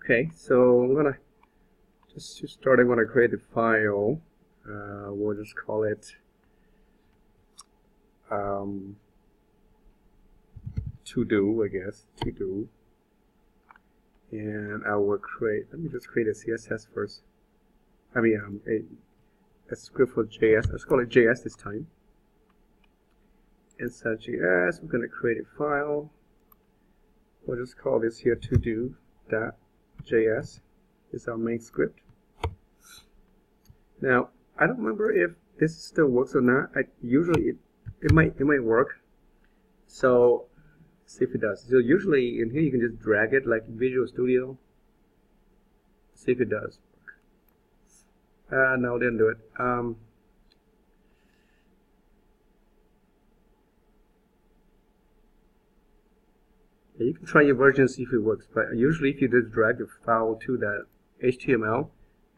Okay, so I'm gonna just start. I'm gonna create a file. We'll just call it to do, I guess, to do. And I will create. Let me just create a CSS first. I mean, a script for JS. Let's call it JS this time. Inside JS, we're gonna create a file. We'll just call this here to do.js. This is our main script. Now, I don't remember if this still works or not. Usually it might work. So let's see if it does. So usually in here you can just drag it like Visual Studio. See if it does. No, it didn't do it. You can try your version and see if it works, but usually if you just drag the file to that HTML,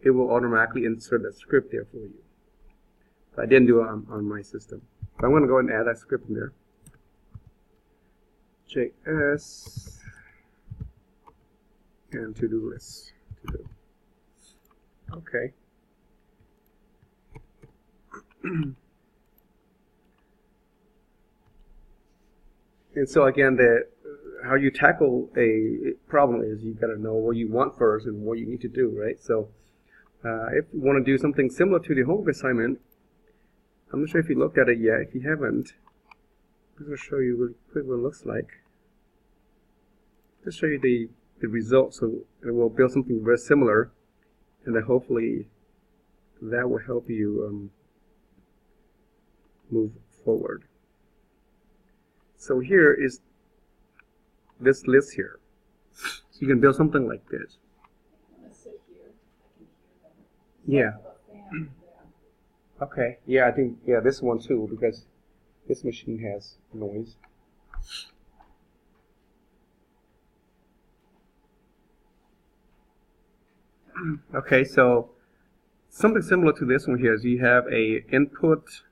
it will automatically insert the script there for you. But I didn't do it on my system. But I'm going to go ahead and add that script in there. JS and to-do list. To-do. Okay. And so again, how you tackle a problem is you got to know what you want first and what you need to do, right? So if you want to do something similar to the homework assignment, I'm not sure if you looked at it yet. If you haven't, I'm going to show you really quick what it looks like. Just show you the results, so it will build something very similar, and then hopefully that will help you move forward. So here is this list here. So you can build something like this. Yeah. Okay. Yeah, I think this one too, because this machine has noise. Okay, so something similar to this one here is you have a input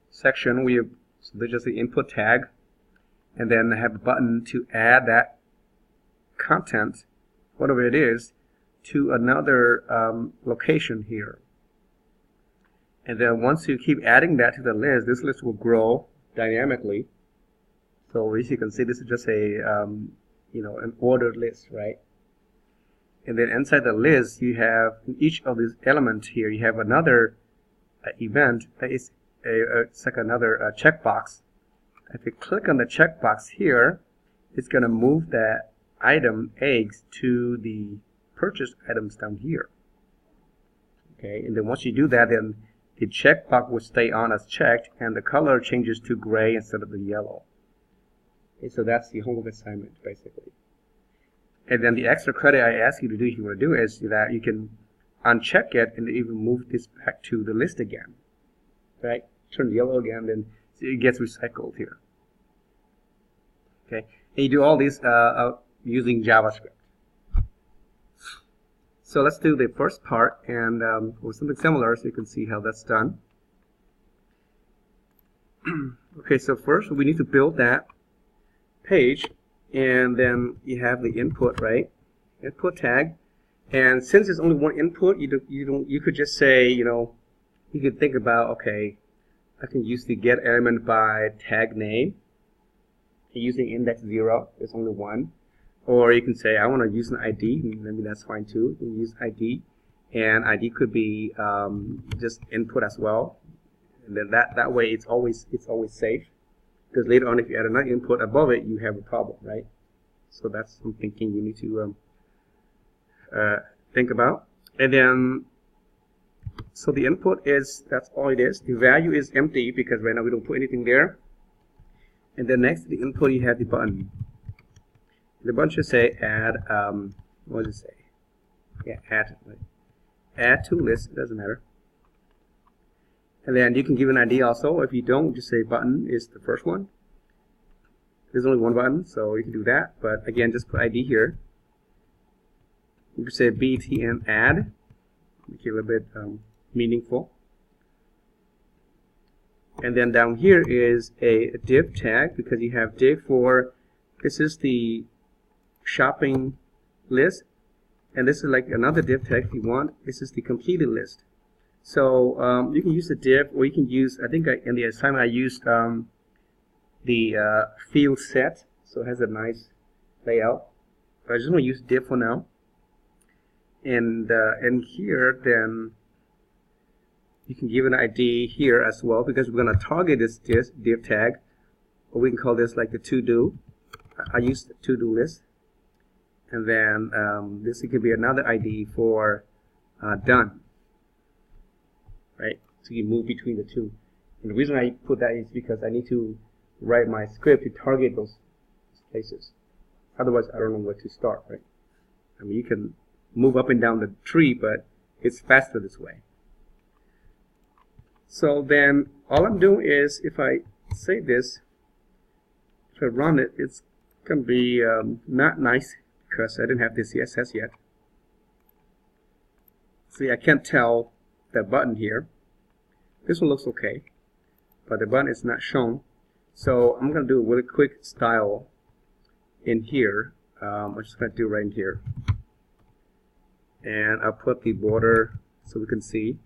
section where so there's just the input tag, and then I have a button to add that content, whatever it is, to another location here. And then once you keep adding that to the list, this list will grow dynamically. So as you can see, this is just a an ordered list, right? And then inside the list, you have in each of these elements here, you have another event that is it's like another checkbox. If you click on the checkbox here, it's going to move that item eggs to the purchased items down here. Okay, and then once you do that, then the checkbox will stay on as checked, and the color changes to gray instead of the yellow. Okay, so that's the homework assignment basically. And then the extra credit I ask you to do if you want to do is that you can uncheck it and even move this back to the list again. Right? Turn yellow again, then it gets recycled here. Okay, and you do all this using JavaScript. So let's do the first part and with something similar so you can see how that's done. Okay, so first we need to build that page, and then you have the input, right? Input tag, and since there's only one input, you could just say, you could think about, okay, I can use the get element by tag name using index 0. There's only one. Or you can say I want to use an ID. Maybe that's fine too. You can use ID, and ID could be just input as well. And then that way it's always safe. Because later on, if you add another input above it, you have a problem, right? So that's some thinking you need to think about. And then, so the input that's all it is. The value is empty because right now we don't put anything there. And then next to the input, you have the button. The button should say add, what does it say? Yeah, add. Right? Add to list, it doesn't matter. And then you can give an ID also. If you don't, just say button is the first one. There's only one button, so you can do that. But again, just put ID here. You can say btn add, make it a little bit meaningful. And then down here is a div tag, because you have div for, this is the shopping list, And this is like another div tag if you want. This is the completed list. So you can use the div, or you can use, I think in the assignment I used the field set, so it has a nice layout. But I just want to use div for now. And here then you can give an ID here as well, because we're going to target this div tag, or we can call this like the to-do. I use the to-do list. And then this could be another ID for done, right? So you move between the two. And the reason I put that is because I need to write my script to target those places. Otherwise, I don't know where to start, right? I mean, you can move up and down the tree, but it's faster this way. So then all I'm doing is, if I save this, if I run it, it's going to be not nice, because I didn't have the CSS yet. See, I can't tell the button here. This one looks okay, but the button is not shown. So I'm going to do a really quick style in here. I'm just going to do right in here. And I'll put the border so we can see.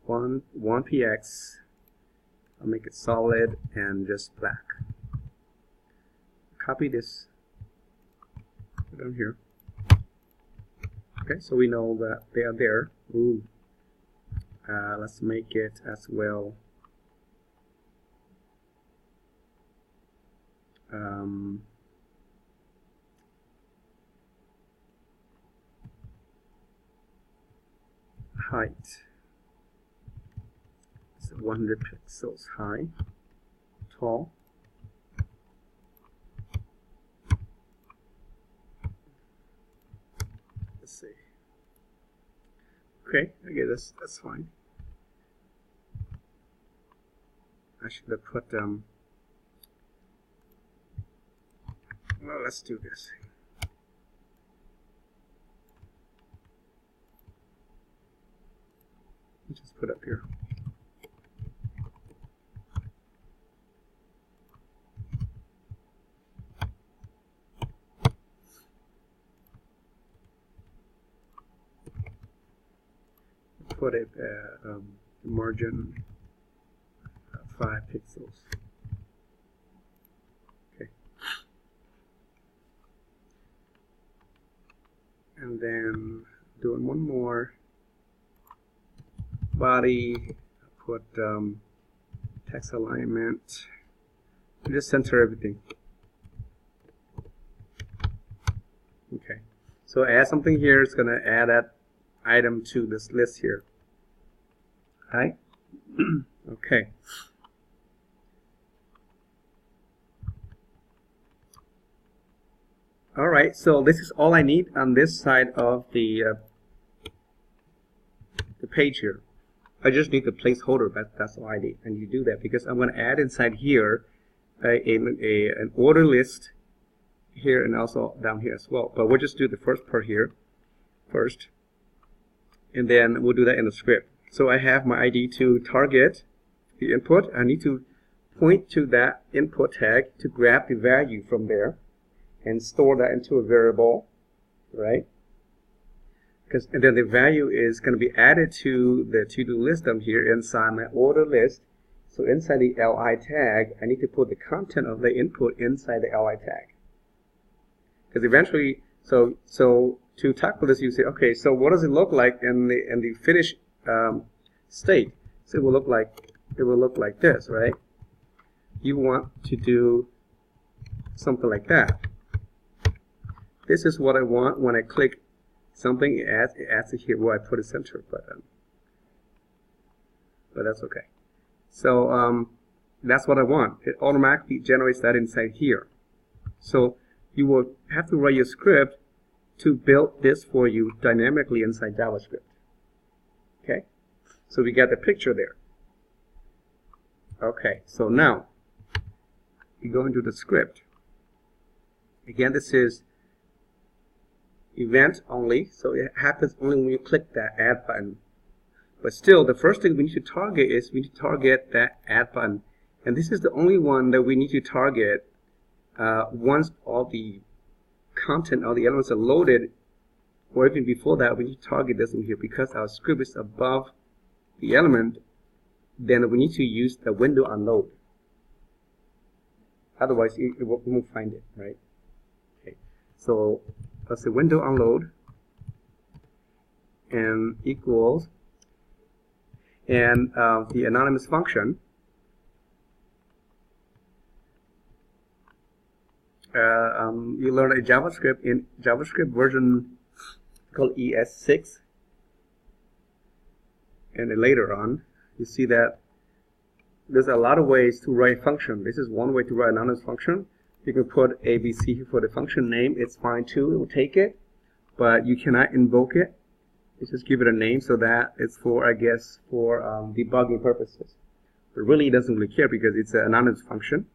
1px. I'll make it solid and just black. Copy this down here. Okay, so we know that they are there. Ooh. Let's make it as well. Height. It's 100 pixels high. Tall. Let's see. Okay, okay, that's fine. I should have put well, let's do this. Just put up here. Put it margin 5 pixels. Okay. And then doing one more. Body, put text alignment. Just center everything. Okay. So add something here. It's going to add that item to this list here. Right? Okay. All right. So this is all I need on this side of the page here. I just need the placeholder, but that's all I need. And you do that because I'm going to add inside here an order list here and also down here as well. But we'll just do the first part here first, and then we'll do that in the script. So I have my ID to target the input. I need to point to that input tag to grab the value from there and store that into a variable, right? And then the value is going to be added to the to-do list down here inside my order list. So inside the li tag, I need to put the content of the input inside the li tag. Because eventually, so to tackle this, you say, okay, so what does it look like in the finished state? So it will look like this, right? You want to do something like that. This is what I want when I click something. It adds it here where I put a center button. But that's okay. So that's what I want. It automatically generates that inside here. So you will have to write your script to build this for you dynamically inside JavaScript. Okay? So we got the picture there. Okay, so now we go into the script. Again, this is event only, so it happens only when you click that add button. But still, the first thing we need to target is we need to target that add button. And this is the only one that we need to target once all the content, all the elements are loaded or even before that, we need to target this in here because our script is above the element. Then we need to use the window unload. Otherwise, we won't find it, right? Okay. So let's say window unload and equals, and the anonymous function. You learn a JavaScript in JavaScript version called ES6, and then later on you see that there's a lot of ways to write function. This is one way to write an anonymous function. You can put ABC for the function name. It's fine too. It will take it, but you cannot invoke it. You just give it a name so that it's for, I guess, for debugging purposes. But really, it doesn't really care because it's an anonymous function.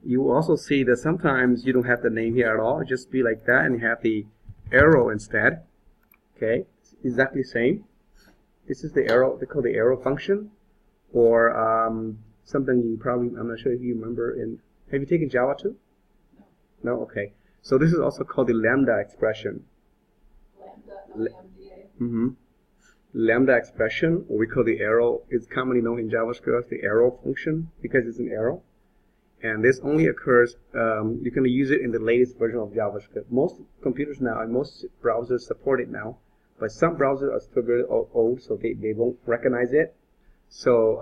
You will also see that sometimes you don't have the name here at all. It just be like that, and you have the arrow instead. Okay, it's exactly the same. This is the arrow. They call the arrow function, or something you probably, I'm not sure if you remember. Have you taken Java too? No. No. Okay. So this is also called the lambda expression. Lambda expression, or we call the arrow, is commonly known in JavaScript as the arrow function because it's an arrow. And this only occurs, you can use it in the latest version of JavaScript. Most computers now and most browsers support it now, but some browsers are still very old, so they won't recognize it. So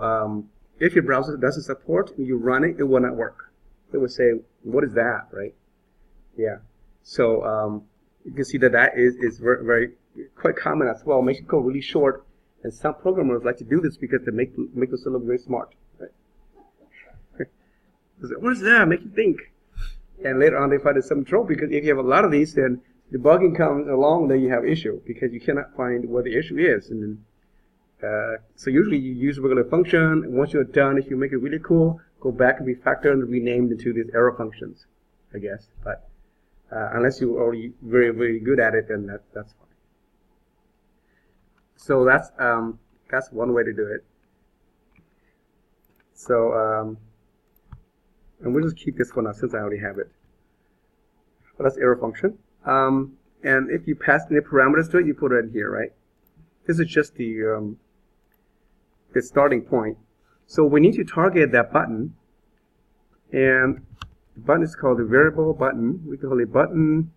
if your browser doesn't support, you run it, it will not work. It will say, what is that, right? Yeah. So you can see that that is very quite common as well. Makes it code really short, and some programmers like to do this because they make us look very smart, right? What is that? Make you think. And later on they find some trouble because if you have a lot of these, then debugging comes along, then you have issue because you cannot find where the issue is. And then, so usually you use a regular function, and once you're done, if you make it really cool, go back and refactor and rename it to these arrow functions, I guess. But unless you're already very good at it, then that's fine. So that's one way to do it. So and we'll just keep this for now since I already have it. But that's arrow function. And if you pass any parameters to it, you put it in here, right? This is just the starting point. So we need to target that button, and the button is called the variable button. We call it button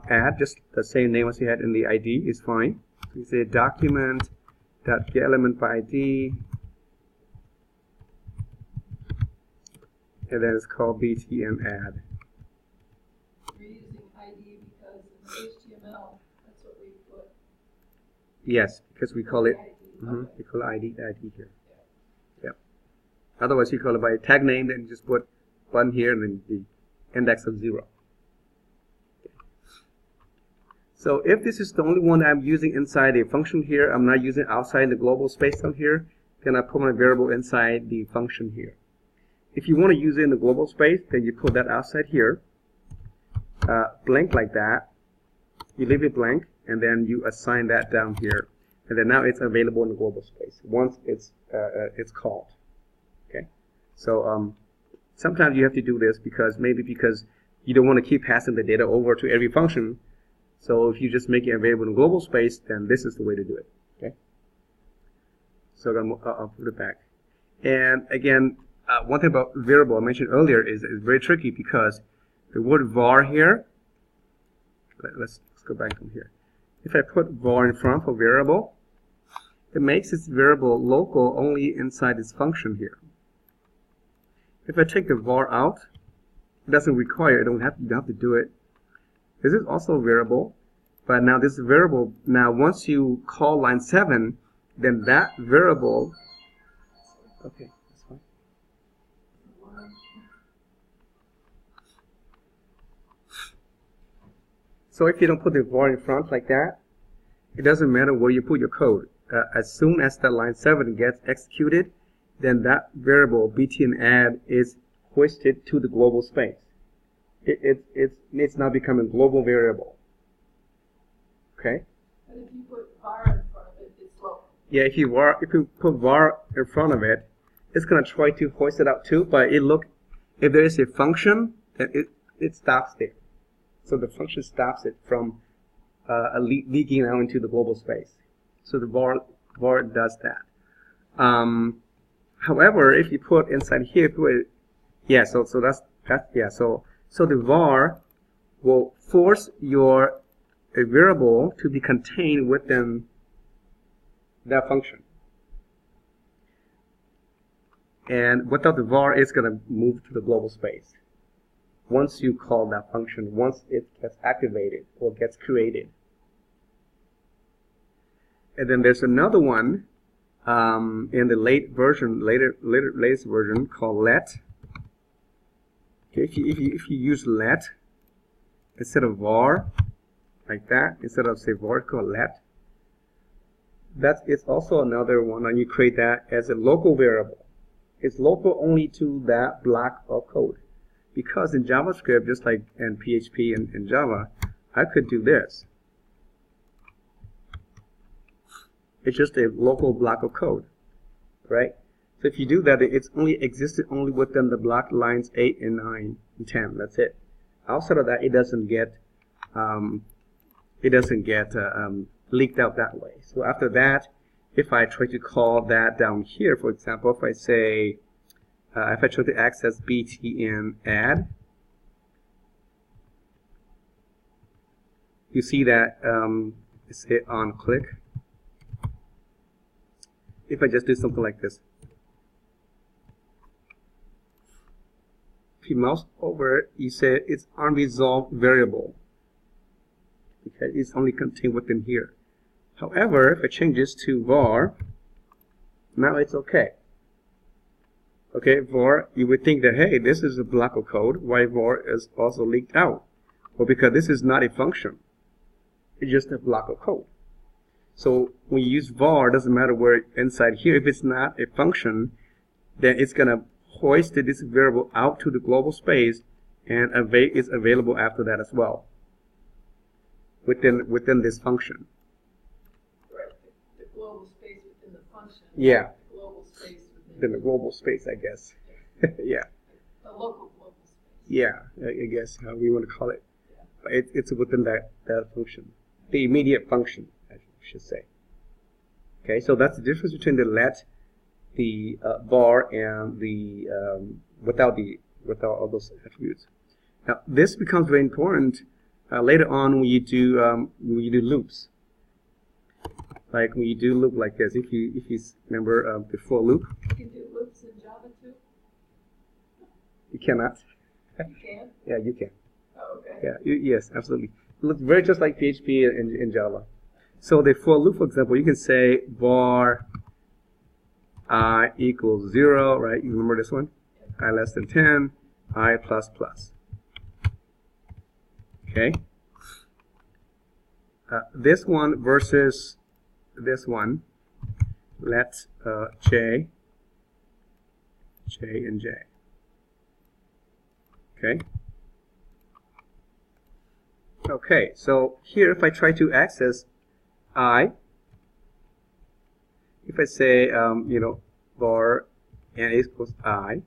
add, just the same name as you had in the ID is fine. So you say document.getElementById, and then it's called btn add. We're using ID because in HTML, that's what we put. Yes, because we call it, Okay. we call it ID here. Yeah. Otherwise, you call it by a tag name, then you just put button here and then the index of 0. Okay. So if this is the only one I'm using inside a function here, I'm not using outside the global space down here, then I put my variable inside the function here. If you want to use it in the global space, then you put that outside here, blank like that. You leave it blank, and then you assign that down here, and then now it's available in the global space once it's called. Okay, so sometimes you have to do this because you don't want to keep passing the data over to every function. So if you just make it available in the global space, then this is the way to do it. Okay, so I'll put it back, and again. One thing about variable I mentioned earlier is very tricky because the word var here, let's go back from here. If I put var in front for variable, it makes this variable local only inside this function here. If I take the var out, it doesn't require, you don't have to do it. This is also a variable, but now this variable, now once you call line 7, then that variable, okay. So if you don't put the var in front like that, it doesn't matter where you put your code. As soon as that line 7 gets executed, then that variable btn add is hoisted to the global space. It's now becoming a global variable. Okay? And if you put var in front of it, it's local. Yeah, if you put var in front of it, it's going to try to hoist it out too, but if there is a function, then it stops there. So the function stops it from leaking out into the global space. So the var does that. However, if you put inside here, so that's yeah. So the var will force your variable to be contained within that function. And without the var, it's going to move to the global space. Once you call that function, once it gets activated or gets created. And then there's another one in the latest version called let. Okay, if you use let instead of var, like that, instead of say var, called let. That is also another one, and you create that as a local variable. It's local only to that block of code. Because in JavaScript, just like in PHP and in Java, I could do this. It's just a local block of code, right? So if you do that, it's only existed only within the block lines 8 and 9 and 10. That's it. Outside of that, it doesn't get leaked out that way. So after that, if I try to call that down here, for example, if I say, if I try to access btn add, you see that it's hit on click. If I just do something like this, if you mouse over it, you say it's unresolved variable because it's only contained within here. However, if I change this to var, now it's okay. Okay, var, you would think that, hey, this is a block of code. Why var is also leaked out? Well, because this is not a function. It's just a block of code. So when you use var, it doesn't matter where inside here. If it's not a function, then it's going to hoist this variable out to the global space, and it's available after that as well within this function. Right, the global space within the function. Yeah. The global space within the global space, I guess. Yeah. The local global space. Yeah, I guess how we want to call it. Yeah. But it's within that function, the immediate function, I should say. Okay, so that's the difference between the let, the var, and the without all those attributes. Now this becomes very important later on when you do loops. Like when you do loop like this, if you remember the for loop. You can do loops in Java too? You cannot. You can? Yeah, you can. Oh, okay. Yeah, yes, absolutely. It looks very just like PHP in Java. So the for loop, for example, you can say var I equals 0, right? You remember this one? I less than 10, I plus plus. Okay. This one versus this one, let j and j. Okay. Okay, so here if I try to access I, if I say var n equals I,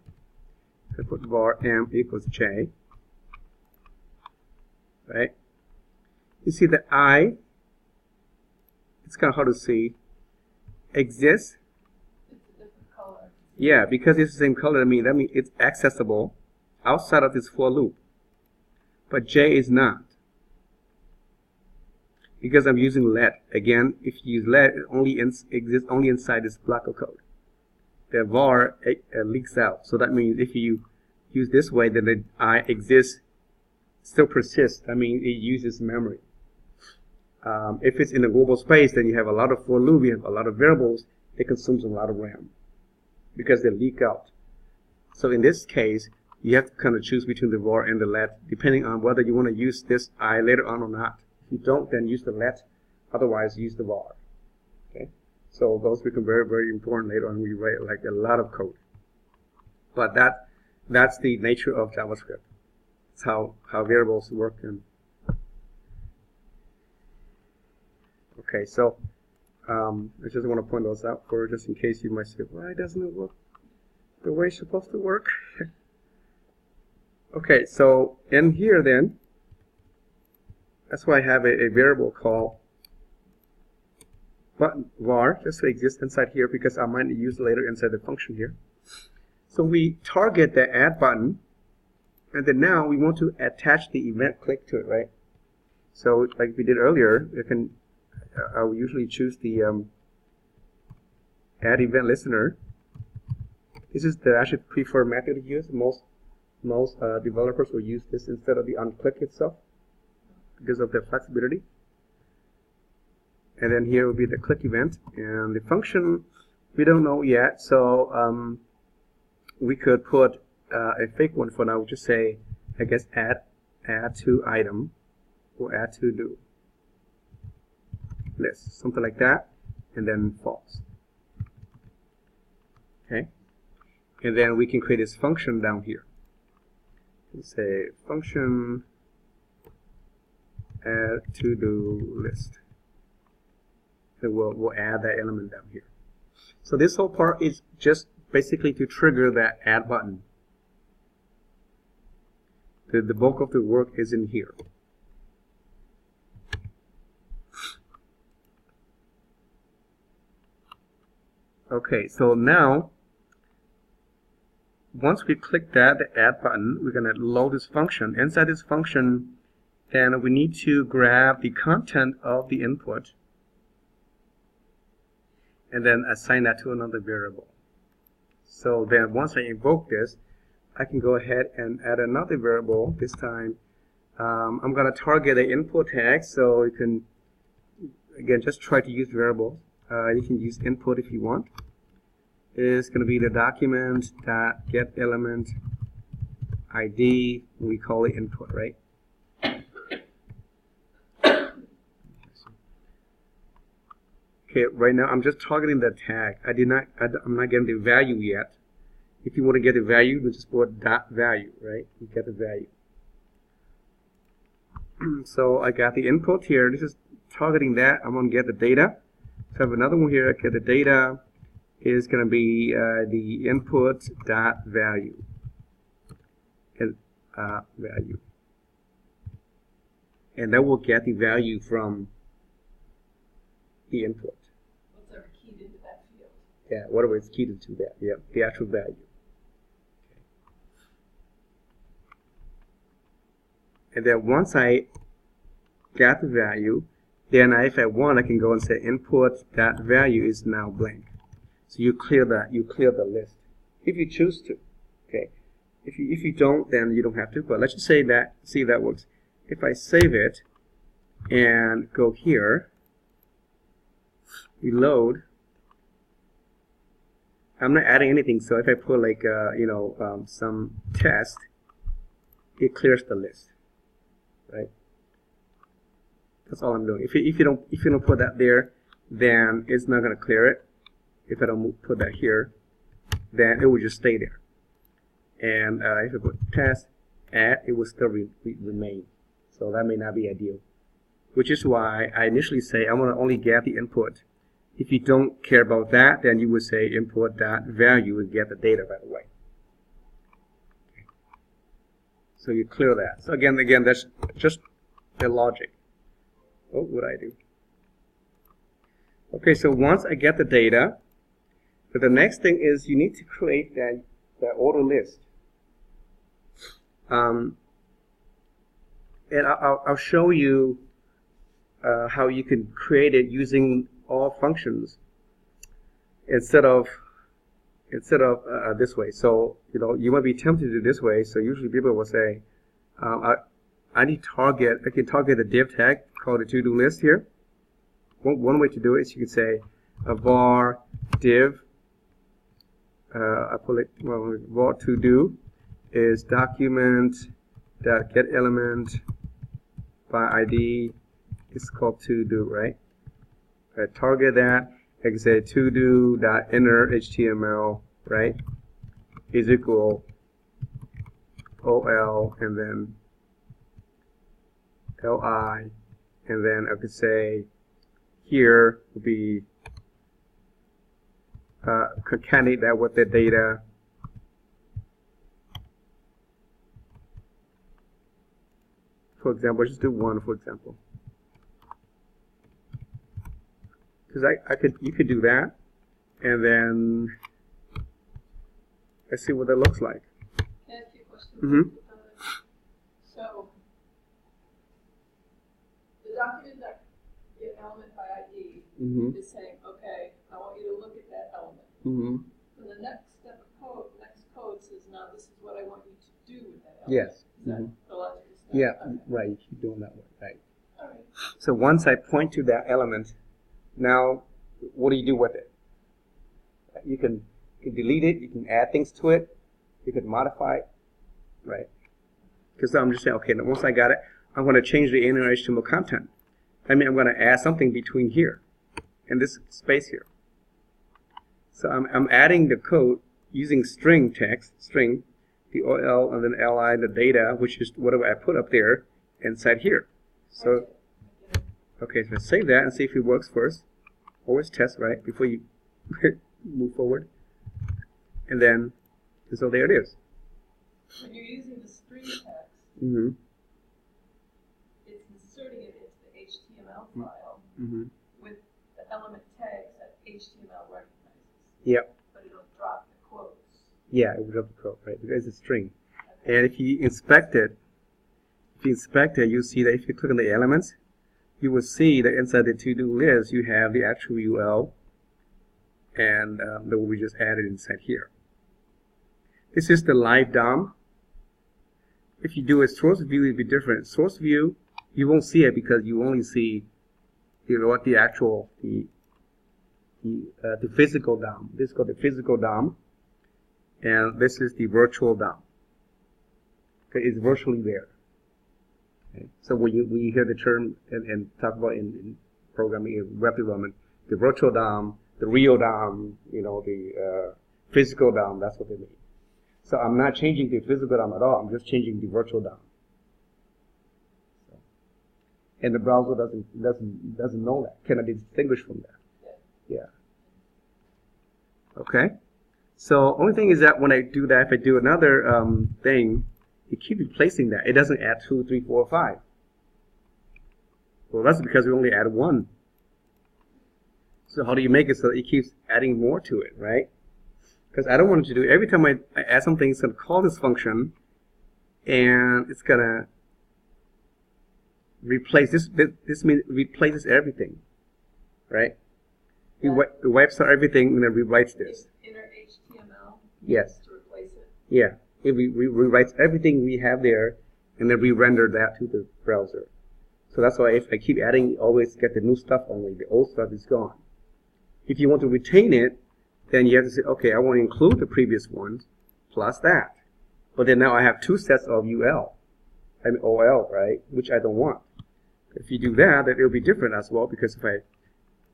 I put var m equals j, right? You see that I, it's kind of hard to see, exists. It's a different color. Yeah, because it's the same color. That means it's accessible outside of this for loop, but j is not. Because I'm using let. Again, if you use let, it only exists only inside this block of code. The var leaks out. So that means if you use this way, then the I exists, still persists. I mean, it uses memory. If it's in a global space, then you have a lot of for loop, you have a lot of variables, it consumes a lot of RAM because they leak out. So in this case, you have to kind of choose between the var and the let, depending on whether you want to use this I later on or not. If you don't, then use the let. Otherwise, use the var. Okay. So those become very, very important later on. We write like a lot of code. But that's the nature of JavaScript. It's how variables work. And okay, so I just want to point those out for just in case you might say, why doesn't it work the way it's supposed to work? Okay, so in here then, That's why I have a variable called button var, just to exist inside here, because I might use later inside the function here. So we target the add button, and then now we want to attach the event click to it, right? So like we did earlier, you can I will usually choose the add event listener. This is the actually preferred method to use. Most developers will use this instead of the onClick itself because of the flexibility. And then here will be the click event, and the function we don't know yet, so we could put a fake one for now. We'll just say, I guess, add to item or add to do list, something like that, and then false. Okay, and then we can create this function down here. Let's say function add to do list. And we'll add that element down here. So this whole part is just basically to trigger that add button. The bulk of the work is in here. Okay, so now once we click that, the add button, we're going to load this function. Inside this function, then we need to grab the content of the input and then assign that to another variable. So then once I invoke this, I can go ahead and add another variable. This time I'm going to target the input tag, so you can again just try to use variables. You can use input if you want. It's going to be the document that get element ID. We call it input, right? Okay, right now I'm just targeting the tag. I'm not getting the value yet. If you want to get the value, we just put dot value, right? You get the value. So I got the input here. This is targeting that. I'm going to get the data. So I have another one here. Okay, the data is going to be the input dot value. Value. And that will get the value from the input. Whatever keyed into that field. Yeah, whatever is keyed into that. Yeah, the actual value. Okay. And then once I got the value, then if I want, I can go and say input that value is now blank. So you clear that. You clear the list if you choose to. Okay. If you don't, then you don't have to. But let's just say that. See if that works. If I save it and go here. Reload. I'm not adding anything, so if I put like some test, it clears the list, right? That's all I'm doing. If you don't put that there, then it's not going to clear it. If I don't put that here, then it will just stay there. And if I put test add, it will still remain. So that may not be ideal. Which is why I initially say I want to only get the input. If you don't care about that, then you would say input dot value and get the data right away. Okay. So you clear that. So again, that's just the logic. Oh, what I do? Okay, so once I get the data, but the next thing is you need to create that order list. And I'll show you how you can create it using all functions instead of this way. So you might be tempted to do this way. So usually people will say, I can target the div tag called the to-do list here. One way to do it is you could say var div var to do is document that get element by ID is called to do, right? Target that. I can say to do dot inner HTML, right, is equal OL and then LI, and then I could say here would be concatenate that with the data. for example, just do 1, for example. Because you could do that, and then let's see what that looks like. Can I ask you a question? Mm-hmm. So, the document that get element by ID Mm-hmm. is saying, okay, I want you to look at that element. Mm-hmm. And the next step of code, next code says, now this is what I want you to do with that element. Yes. Is that Mm-hmm. the logical step? Yeah, Okay. right. You keep doing that way, right? All right. So once I point to that element, now what do you do with it? You can delete it. You can add things to it. You can modify it, right? Because I'm just saying, okay, now once I got it, I'm going to change the inner HTML content. I mean, I'm going to add something between here and this space here. So I'm adding the code using string text, string, the OL and then LI, the data, which is whatever I put up there inside here. So, okay, so save that and see if it works first. Always test, right, before you move forward. And then, so there it is. When you're using the string text, Mm-hmm. it's inserting it into the HTML file Mm-hmm. with the element tags that HTML recognizes. Yep. But it'll drop the quotes. Yeah, it would drop the code, right? Because it's a string. And if you inspect it, you see that if you click on the elements, you will see that inside the to-do list, you have the actual UL, and that will be just added inside here. This is the live DOM. If you do a source view, it'll be different. Source view, you won't see it because you only see, what the actual, the physical DOM. This is called the physical DOM, and this is the virtual DOM. Okay, it's virtually there. Okay. So when you hear the term and talk about in programming, in web development, the virtual DOM, the real DOM, the physical DOM, that's what they mean. So I'm not changing the physical DOM at all. I'm just changing the virtual DOM. So, and the browser doesn't know that, cannot distinguish from that. Yeah. Okay. So only thing is that when I do that, if I do another thing, it keeps replacing that. It doesn't add 2, 3, 4, 5. Well, that's because we only add 1. So how do you make it so that it keeps adding more to it, right? Because I don't want it to do every time I add something, it's going to call this function, and it's going to replace this. This means it replaces everything, right? It wipes out everything and then rewrites this. Inner HTML. Yes. To replace it. Yeah. It rewrites everything we have there, and then re-render that to the browser. So that's why if I keep adding, you always get the new stuff only. The old stuff is gone. If you want to retain it, then you have to say, okay, I want to include the previous ones plus that. But then now I have 2 sets of OL, right? Which I don't want. If you do that, then it'll be different as well, because if I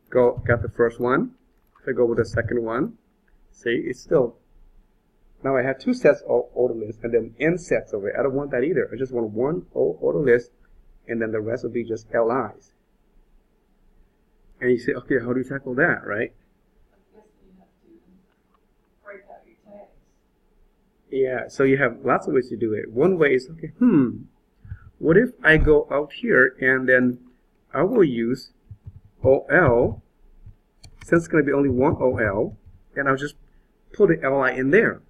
got the first one, if I go with the second one, see, it's still, now I have 2 sets of order lists and then n sets of it. I don't want that either. I just want one order list, and then the rest will be just LIs. And you say, okay, how do you tackle that, right? I guess you have to break out your tags. Yeah, so you have lots of ways to do it. One way is, okay, what if I go out here and then I will use OL, since it's going to be only one OL, and I'll just put the LI in there.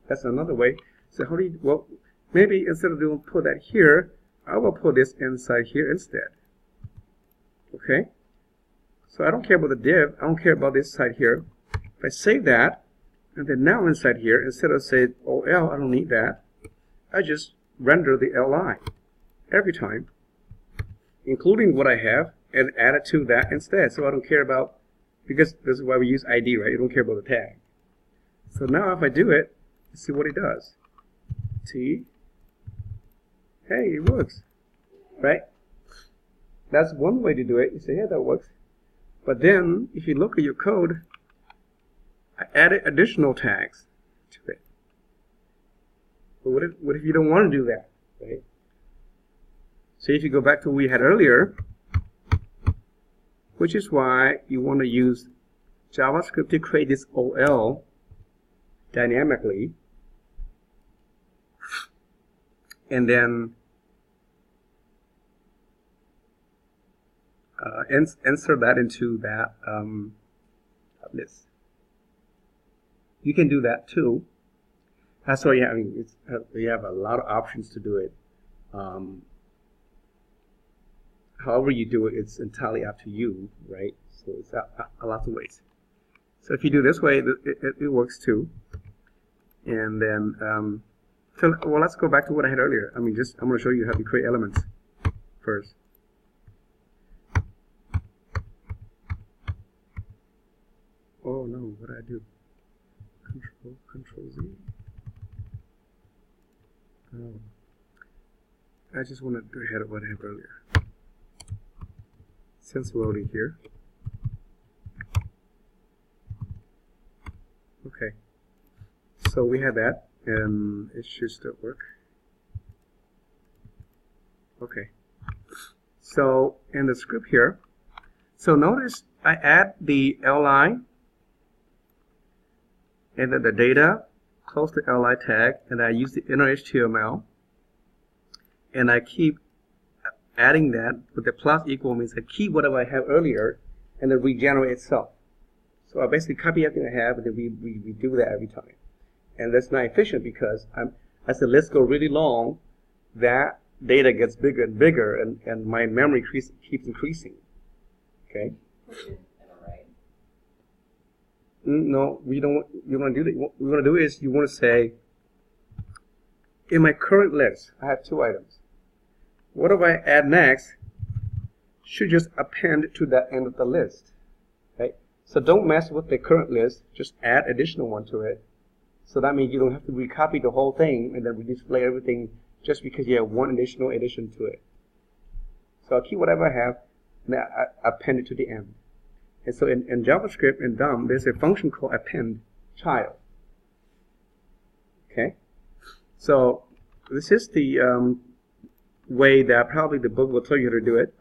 That's another way. So how do you, well, maybe instead of doing put that here, I will put this inside here instead. Okay? So I don't care about the div, I don't care about this side here. If I save that, and then now inside here, instead of say OL, I don't need that, I just render the LI every time, including what I have, and add it to that instead. So I don't care about, because this is why we use ID, right? You don't care about the tag. So now if I do it, let's see what it does. T. Hey, it works, right? That's one way to do it. You say, yeah, that works. But then, if you look at your code, I added additional tags to it. But what if you don't want to do that, right? So if you go back to what we had earlier, which is why you want to use JavaScript to create this OL dynamically, and then insert that into that list. You can do that too. So yeah, I mean, you have a lot of options to do it. However you do it, it's entirely up to you, right? So it's a lot of ways. So if you do this way, it works too. And then, well, let's go back to what I had earlier. I mean, I'm going to show you how to create elements first. Oh no, what did I do? Control Z. Oh, I just want to go ahead of what I had earlier. Since we're already here. Okay. So we had that, and it should still work. Okay. So in the script here, so notice I add the li and then the data close to li tag, and I use the inner HTML, and I keep adding that with the plus equal means I keep whatever I have earlier and then regenerate itself. So I basically copy everything I have and then we do that every time. And that's not efficient because as the list goes really long, that data gets bigger and bigger, and my memory keeps increasing. Okay? No, we don't. You want to do that. What we want to do is you want to say, in my current list, I have 2 items. Whatever I add next should just append to that end of the list. Right? So don't mess with the current list. Just add additional one to it. So that means you don't have to recopy the whole thing and then redisplay everything just because you have one additional addition to it. So I'll keep whatever I have and I append it to the end. And so in JavaScript and DOM, there's a function called append child. Okay? So this is the way that probably the book will tell you how to do it,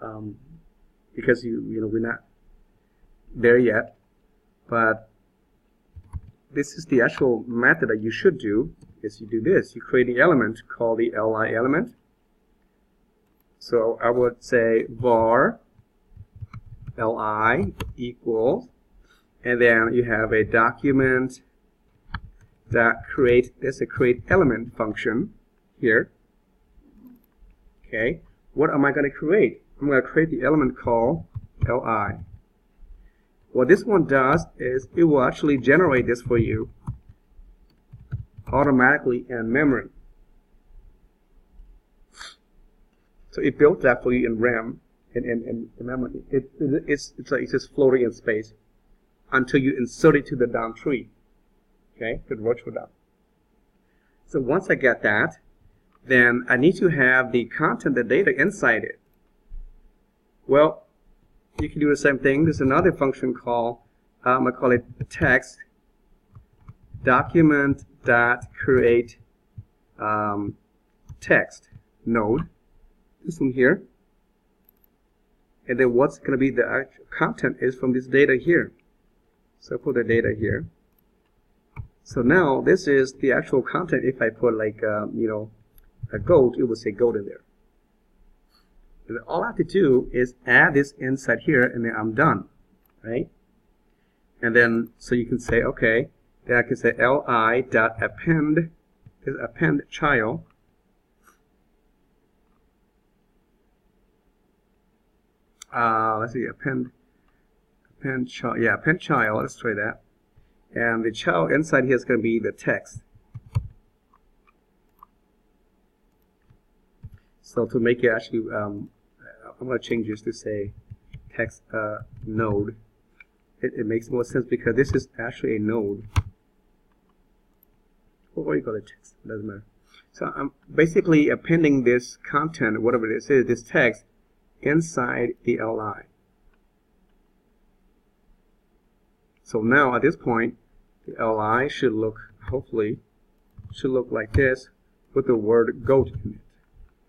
because we're not there yet. But this is the actual method that you should do. Is you do this. You create the element called the li element. So I would say var li equals, and then you have a document that there's a create element function here. Okay, what am I going to create? I'm going to create the element called li. What this one does is it will actually generate this for you automatically in memory. So it built that for you in RAM. In memory, it's like it's just floating in space until you insert it to the DOM tree, okay, to the virtual DOM. So once I get that, then I need to have the content, the data inside it. Well, you can do the same thing. There's another function called I call it text document.create text node. This one here. And then what's going to be the actual content is from this data here. So put the data here. So now this is the actual content. If I put like a goat, it will say goat in there. And all I have to do is add this inside here, and then I'm done, right? And then so you can say, okay, then I can say li.append is append child. Let's see, append child. Yeah, append child. Let's try that. And the child inside here is going to be the text. So to make it actually, I'm going to change this to say text node. It makes more sense because this is actually a node. What do you call it? Text? It doesn't matter. So I'm basically appending this content, whatever it is, this text, inside the li. So now at this point, the li should look, hopefully, should look like this with the word goat in it.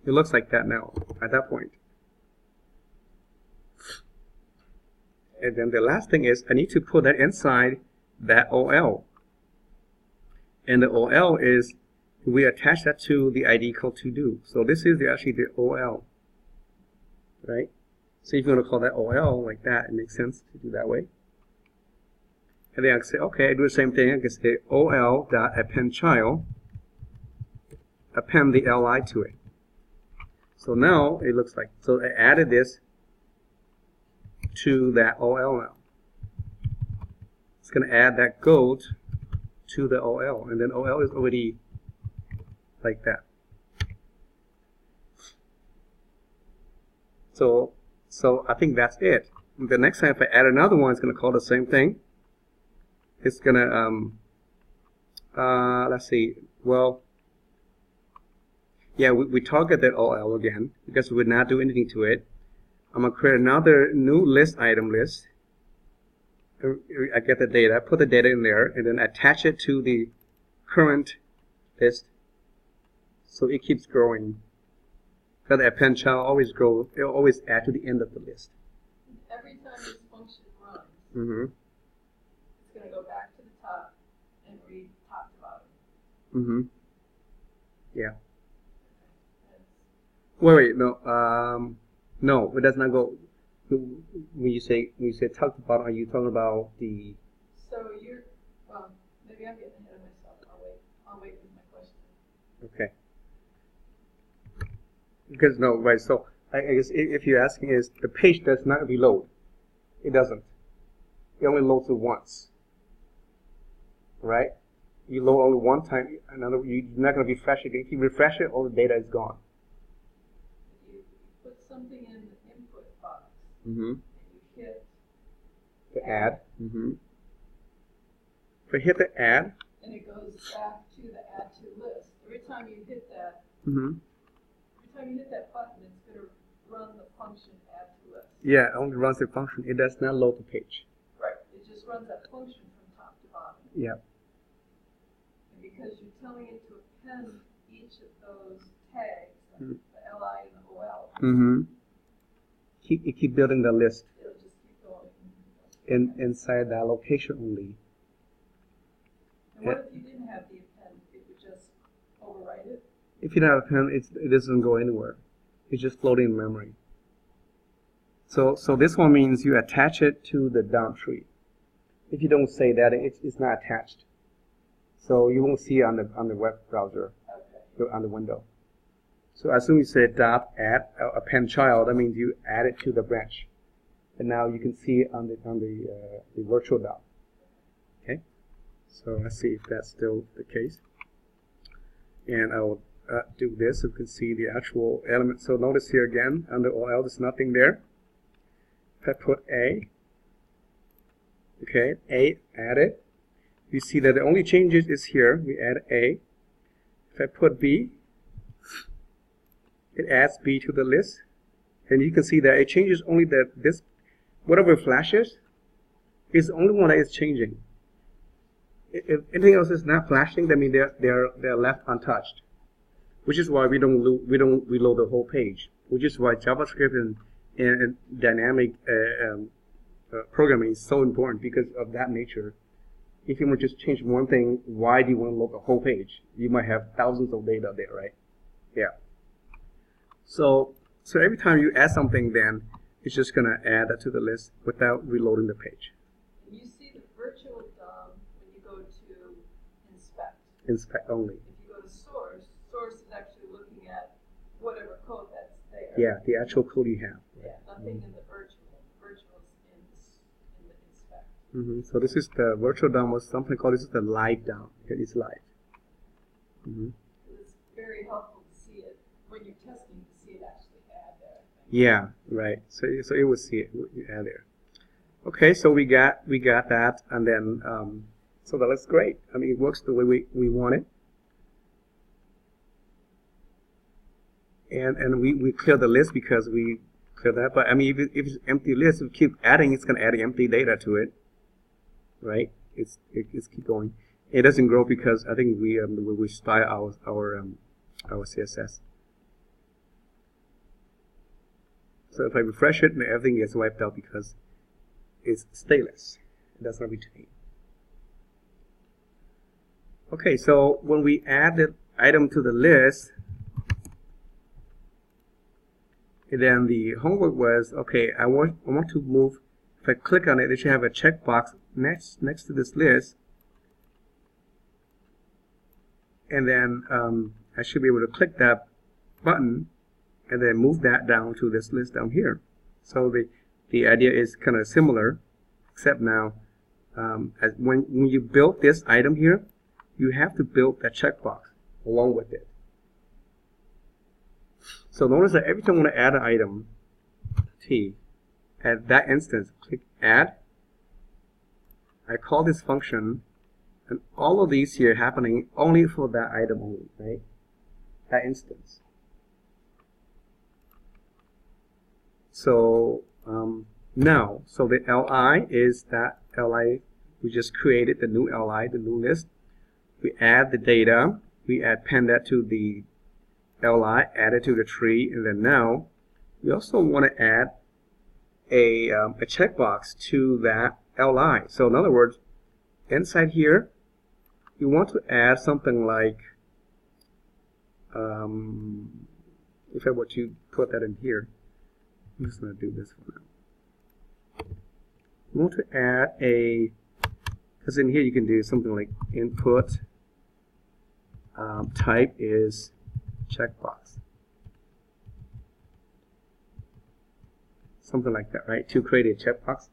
It looks like that now at that point. And then the last thing is I need to put that inside that OL. And the OL is we attach that to the ID called to do. So this is actually the OL. Right? So if you want to call that OL like that, it makes sense to do that way. And then I can say, okay, I do the same thing. I can say OL dot append child, append the li to it. So now it looks like, so I added this to that OL now. It's going to add that goat to the OL, and then OL is already like that. So I think that's it. The next time if I add another one, it's going to call the same thing. It's going to, let's see, well, yeah, we target that OL again because we would not do anything to it. I'm going to create another new list item list. I get the data, put the data in there, and then attach it to the current list. So it keeps growing. Because the append child always grows, it will always add to the end of the list. Every time this function runs, Mm-hmm. it's going to go back to the top and read top to bottom. Mm-hmm. Yeah. That's, Wait, no. No, it does not go. When you say top to bottom, are you talking about the? so you're, well, maybe I'm getting ahead of myself. I'll wait with my question. Okay. Because no, right. So I guess if you're asking, is the page does not reload? It doesn't. It only loads it once. Right? You load only one time. Another, you're not going to refresh it. If you refresh it, all the data is gone. You put something in the input box, Mm-hmm. and you hit The add. Mm-hmm. If I hit the add. and it goes back to the add to list. Every time you hit that, Mm-hmm. every time you hit that button, it's going to run the function add to list. Yeah, it only runs the function. It does not load the page. Right. It just runs that function from top to bottom. Yeah. And because you're telling it to append each of those tags, like Mm. the LI and the OL, Mm-hmm. Keep building the list it'll just keep going. inside that location only. And what if you didn't have the append? It would just overwrite it? If you don't have a pen, it doesn't go anywhere. It's just floating in memory. So this one means you attach it to the down tree. If you don't say that, it's not attached. So you won't see it on the web browser, Okay. on the window. So as soon as you say dot add append child, that means you add it to the branch, and now you can see it on the virtual DOM. Okay. So let's see if that's still the case. And I will do this so you can see the actual element. So notice here again, under OL, there's nothing there. If I put A, okay, A added, you see that the only changes is here. We add A. If I put B, it adds B to the list. And you can see that it changes only that this, whatever flashes, is the only one that is changing. If anything else is not flashing, that means they're left untouched. Which is why we don't reload the whole page. Which is why JavaScript and dynamic programming is so important because of that nature. If you want to just change one thing, why do you want to load the whole page? You might have thousands of data there, right? Yeah. So every time you add something, then it's just going to add that to the list without reloading the page. And you see the virtual DOM when you go to inspect. Inspect only. If you go to source, source is actually looking at whatever code that's there. Yeah, the actual code you have. Yeah, nothing in the virtual. Virtual is in the inspect. Mm-hmm. So this is the virtual DOM, or something called, this is the live DOM. It's live. Mm-hmm. It's very helpful to see it when you're testing to see it actually add there. Yeah, right. So it will see it add there. Okay, so we got that, and then so that looks great. I mean, it works the way we want it. And we clear the list because we clear that. But I mean, if it's empty list, if you keep adding, it's going to add empty data to it, right? It's keep going. It doesn't grow because I think we style our CSS. So if I refresh it, everything gets wiped out because it's stateless. It does not retain. Okay, so when we add the item to the list, And then the homework was, okay, I want to move. If I click on it, it should have a checkbox next to this list, and then I should be able to click that button and then move that down to this list down here. So the idea is kind of similar, except now when you build this item here, you have to build that checkbox along with it. So notice that every time I want to add an item, T, at that instance, click Add. I call this function, and all of these here happening only for that item only, right? That instance. So now, so the li is that li, we just created the new li, the new list. We add the data, we append that to the li, add it to the tree, and then now we also want to add a checkbox to that li. So in other words, inside here, you want to add something like, if I were to put that in here, I'm just going to do this for now. You want to add a, because in here you can do something like input type is checkbox. Something like that, right? To create a checkbox.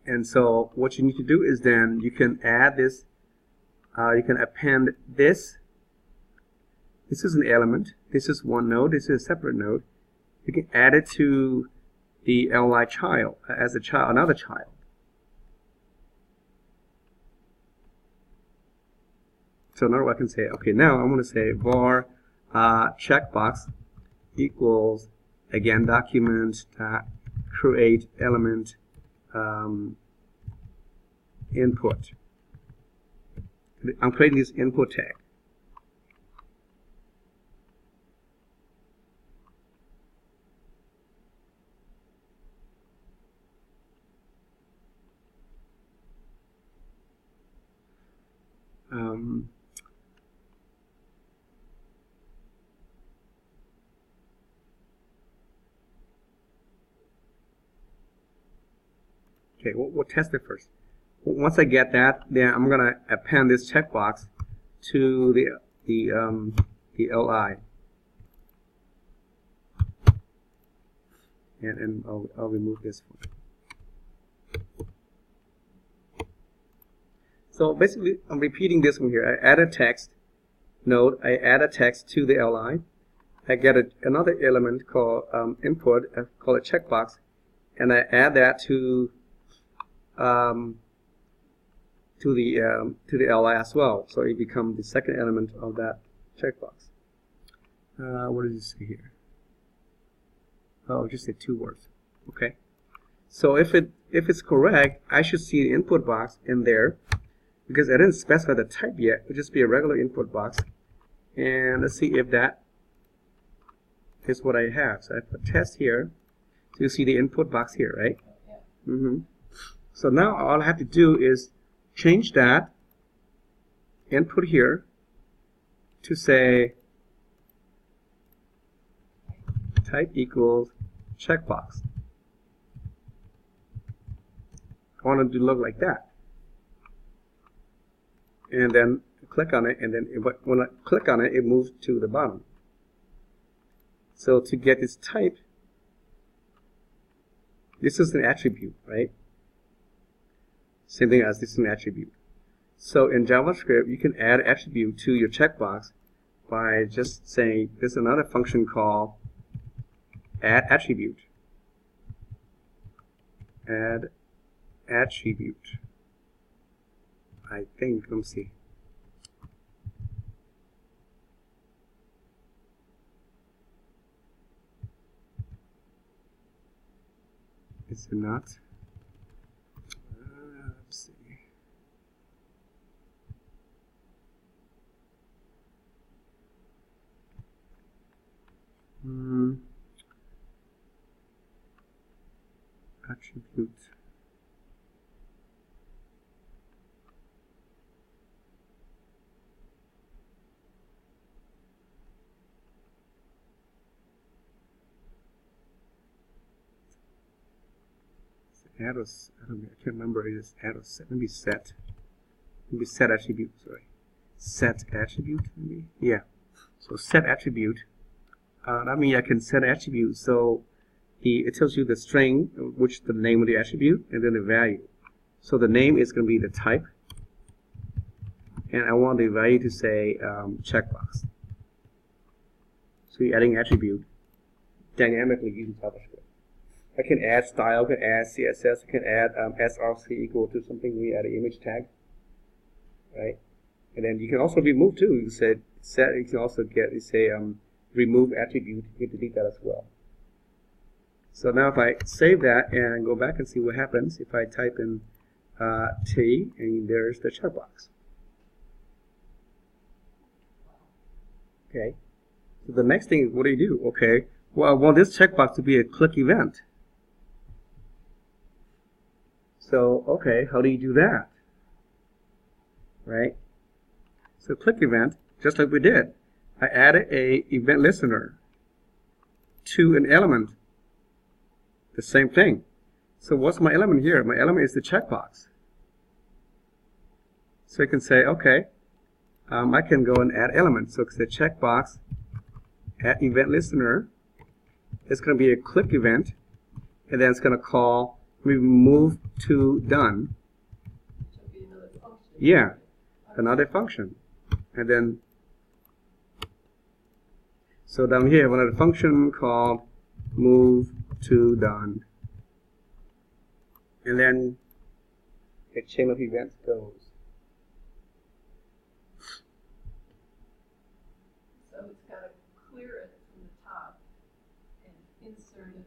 And so what you need to do is then you can add this, you can append this. This is an element. This is one node. This is a separate node. You can add it to the li child as a child, another child. So now I can say, okay, now I'm going to say var checkbox equals, again, document create element input. I'm creating this input tag. Okay, we'll test it first. Once I get that, then I'm going to append this checkbox to the li, and I'll remove this one. So basically, I'm repeating this one here. I add a text node. I add a text to the li. I get another element called input, called a checkbox, and I add that to the li as well. So it becomes the second element of that checkbox. What does it say here? Oh, just say 2 words. Okay. So if it's correct, I should see the input box in there, because I didn't specify the type yet. It'll just be a regular input box. And let's see if that is what I have. So I put test here. So you see the input box here, right? Yeah. So now all I have to do is change that input here to say type equals checkbox. I want it to look like that. And then click on it, and then when I click on it, it moves to the bottom. So to get this type, this is an attribute, right? Same thing as this is an attribute. So in JavaScript, you can add attribute to your checkbox by just saying there's another function called add attribute. Add attribute. I think, let me see. Is it not? Let's see. Attribute. add was, I can't remember, it is add or set, maybe set attribute, sorry. Set attribute, maybe? Yeah. So set attribute, that means I can set attribute, so it tells you the string, which the name of the attribute, and then the value. So the name is going to be the type, and I want the value to say checkbox. So you're adding attribute dynamically using JavaScript. I can add style, I can add CSS, I can add src equal to something, we add an image tag, right? And then you can also remove too. You said set, you can also get, you say remove attribute, you can delete that as well. So now if I save that and go back and see what happens, if I type in T, and there's the checkbox. Okay. So the next thing is, what do you do? Okay. Well, I want this checkbox to be a click event. So, okay, how do you do that? Right? So click event, just like we did. I added a event listener to an element. The same thing. So what's my element here? My element is the checkbox. So you can say, okay, I can go and add elements. So it's the checkbox, add event listener. It's going to be a click event, and then it's going to call move to done. Should be another function. Yeah, another function. And then, so down here, another function called move to done. And then a chain of events goes. So it's got to clear it from the top and insert it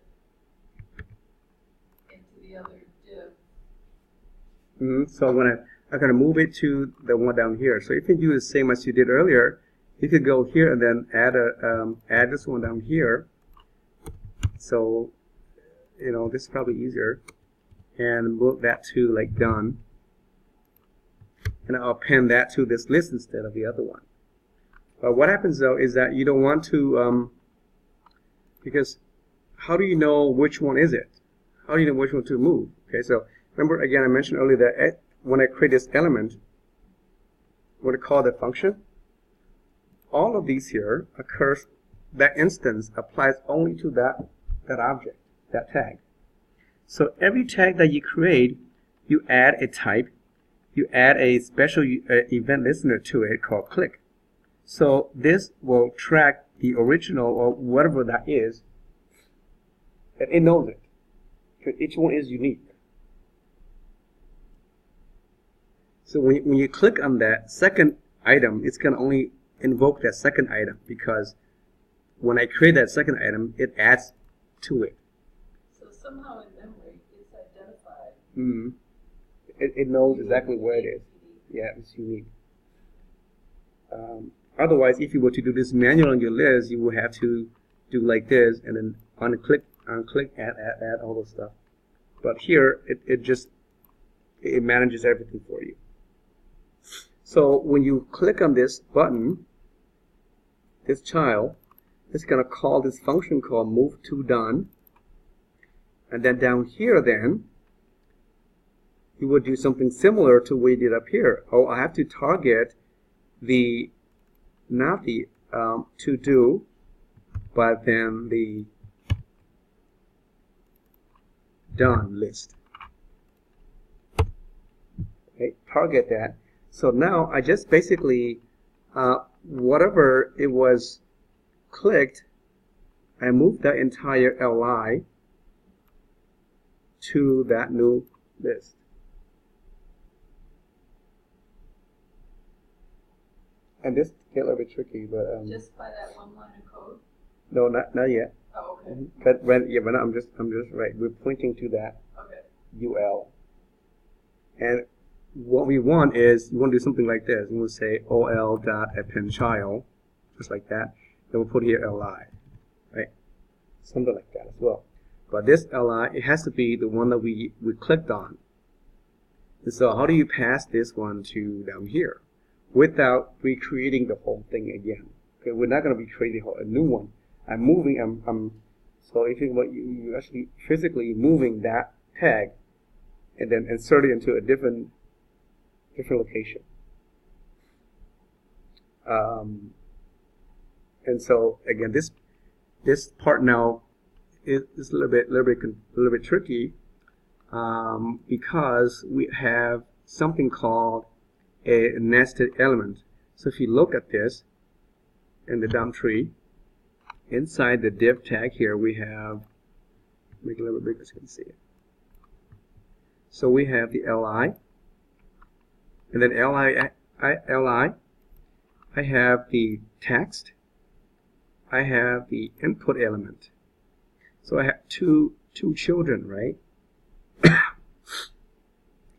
into the other div. So when I'm going to move it to the one down here. So if you do the same as you did earlier, you could go here and then add this one down here. So, you know, this is probably easier. And move that to like done. And I'll append that to this list instead of the other one. But what happens though is that you don't want to, because how do you know which one is it? How do you know which one to move? Okay, so remember again, I mentioned earlier that when I create this element, when I call the function, all of these here occurs, that instance applies only to that object, that tag. So every tag that you create, you add a type, you add a special event listener to it called click. So this will track the original or whatever that is, and it knows it. Because each one is unique. So when you click on that second item, it's going to only invoke that second item, because when I create that second item, it adds to it. So somehow in memory, it's identified. It knows exactly where it is. Yeah, it's unique. Otherwise, if you were to do this manually on your list, you would have to do like this, and then unclick, add all those stuff. But here, it manages everything for you. So when you click on this button, this child, it's going to call this function called move to done. And then down here then, you would do something similar to what we did up here. Oh, I have to target the, not the to do, but then the done list. Okay, target that. So now I just basically, whatever it was clicked, I moved that entire li to that new list. And this get a little bit tricky, but Just by that one line of code? no, not yet. Oh, okay. But I'm just right. We're pointing to that UL. And what we want is, you want to do something like this. You want to say ol.append child, just like that. Then we'll put here li, right? Something like that as well. But this li, it has to be the one that we clicked on. And so how do you pass this one to down here without recreating the whole thing again? Okay, we're not going to be creating a new one. I'm moving. So if you actually physically moving that tag and then insert it into a different location. And so again, this part now is a little bit tricky, because we have something called a nested element. So if you look at this in the DOM tree, inside the div tag here, we have, make it a little bit bigger so you can see it. So we have the li, and then li, I have the text, I have the input element. So I have two children, right?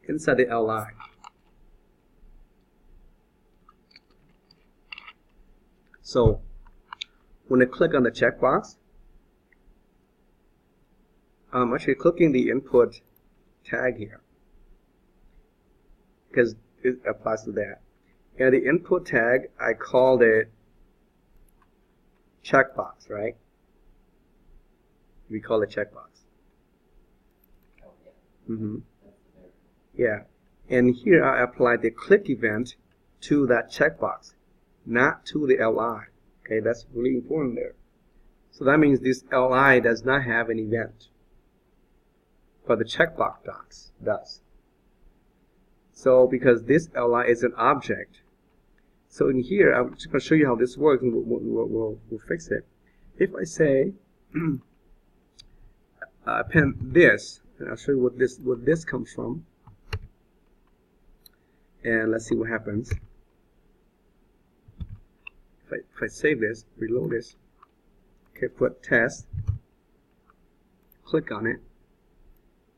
Inside the li. So when I click on the checkbox, I'm actually clicking the input tag here because it applies to that. And the input tag, I called it checkbox, right? We call it checkbox. Oh, yeah. Mm-hmm. Yeah. And here I apply the click event to that checkbox, not to the li. Okay, that's really important there. So that means this li does not have an event, but the checkbox does. So because this li is an object, so in here I'm just going to show you how this works, and we'll fix it. If I say append this, and I'll show you what this comes from, and let's see what happens. If I save this, reload this, okay, put test, click on it.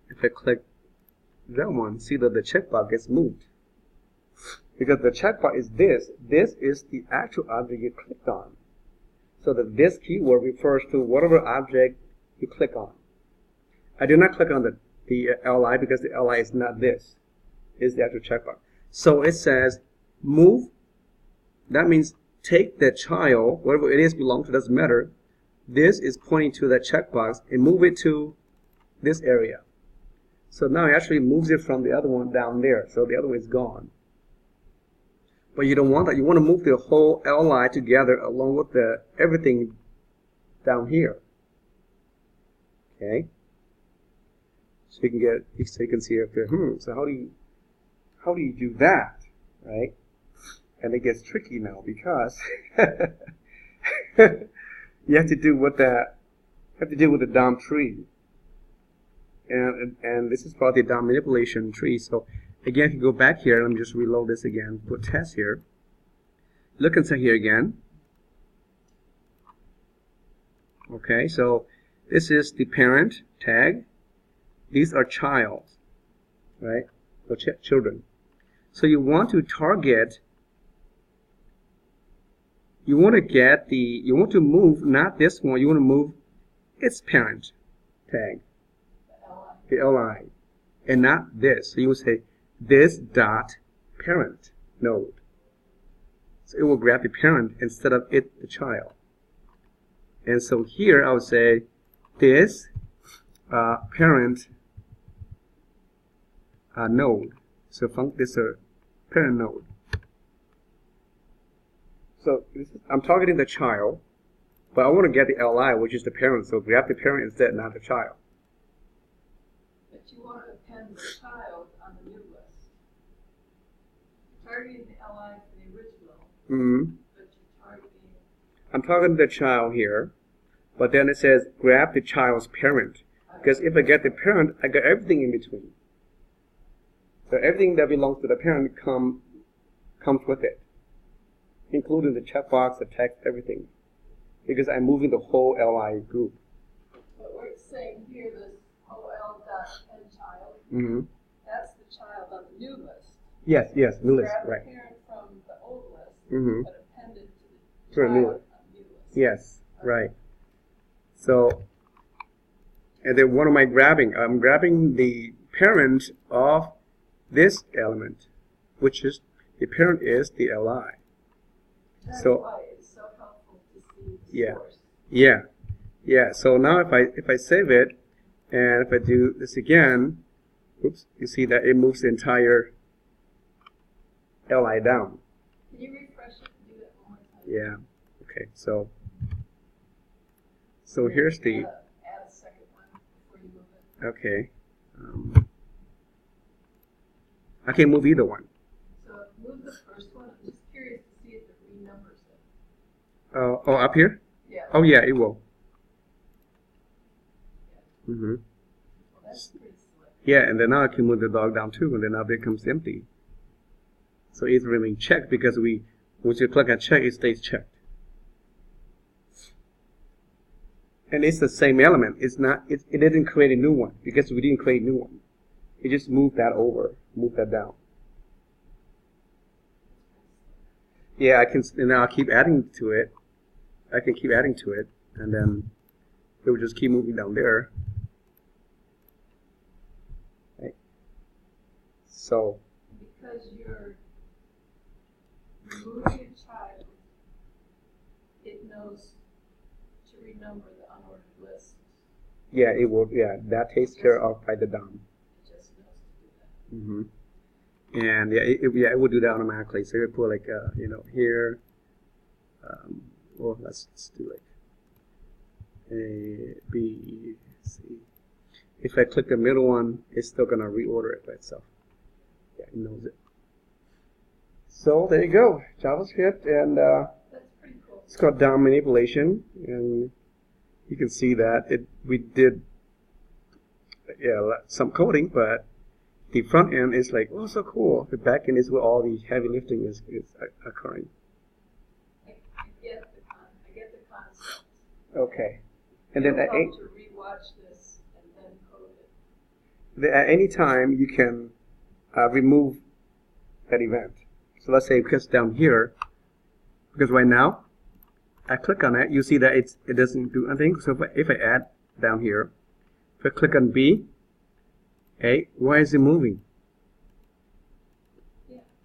If I click that one, see that the checkbox gets moved. Because the checkbox is this. This is the actual object you clicked on. So that this keyword refers to whatever object you click on. I do not click on the li because the li is not this. It's the actual checkbox. So it says move. That means take the child, whatever it is belongs to, doesn't matter. This is pointing to that checkbox and move it to this area. So now it actually moves it from the other one down there. So the other one is gone. But you don't want that. You want to move the whole li together along with the everything down here. Okay. So you can see up there. So how do you do that, right? And it gets tricky now because you have to deal with the DOM tree, and this is probably the DOM manipulation tree. So again, if you go back here, let me just reload this again. Put test here. Look inside here again. Okay, so this is the parent tag. These are child, right? So children. So you want to target. You want to move not this one. You want to move its parent tag, the li, and not this. So you would say this dot parent node. So it will grab the parent instead of it, the child. And so here I would say this parent node. So this is a parent node. So I'm targeting the child, but I want to get the li, which is the parent. So grab the parent instead, not the child. But you want to append the child on the new list. You're targeting the li for the original, but you're targeting... I'm targeting the child here, but then it says grab the child's parent. Because if I get the parent, I got everything in between. So everything that belongs to the parent comes with it, including the checkbox, the text, everything, because I'm moving the whole li group. But we're saying here, this ol.append child, that's the child on the new list. Yes, new list, right. Grab the parent from the old list, but append it to the to child a new on list. the new list. Yes, right. So, and then what am I grabbing? I'm grabbing the parent of this element, which is, the parent is the li. That's So why it's so helpful to see the source. Yeah. So now if I save it, and if I do this again, oops, you see that it moves the entire li down. Can you refresh it and do that one more time? Yeah. Okay. So here's the. Add a second one before you move it. Okay. I can move either one. So move the first one. I'm just curious to see if it renumbers it. Oh, up here? Yeah. Oh, yeah, it will. Yeah. Mm-hmm. Well, that's pretty slick. Yeah, and then now I can move the dog down too, and then now it becomes empty. So it's remaining checked because once you click on check, it stays checked. And it's the same element. It's not. It didn't create a new one because we didn't create a new one. It just moved that over, moved that down. Yeah, I can. And now I'll keep adding to it. I can keep adding to it, and then it will just keep moving down there. Right. So. Because you're removing a child, it knows to renumber the unordered list. Yeah, it will. Yeah, that takes care of by the DOM. It just knows to do that. Mm-hmm. And yeah, it will do that automatically. So you put like here. Well, let's do like A, B, C. If I click the middle one, it's still gonna reorder it by itself. Yeah, it knows it. So there you go, JavaScript, and That's pretty cool. it's called DOM manipulation, and you can see that we did some coding, but the front end is like, oh, so cool. The back end is where all the heavy lifting is occurring. I get the concept. Okay, and then You'll help to rewatch this and then code it. at any time you can remove that event. So let's say it cuts down here, because right now I click on it, you see that it doesn't do anything. So if I add down here, if I click on B, hey, why is it moving?